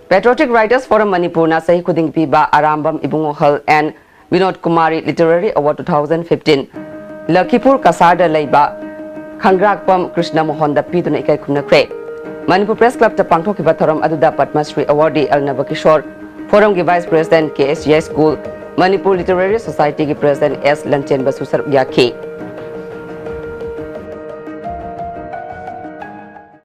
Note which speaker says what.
Speaker 1: Patriotic Writers Forum Manipur na sahi khuding piba Arambam Ibungohal and Binod Kumari Literary Award 2015 Lakipur Kasarda Leiba Khangjarakpam Krishnamohan da piduna ikai khumnakre Manipur Press Club ta pangthokiba thoram aduda Padma Shri awardee Alnabakishore Forum ki Vice President KSGI School Manipur Literary Society ki President S Lanchenba susar yakhi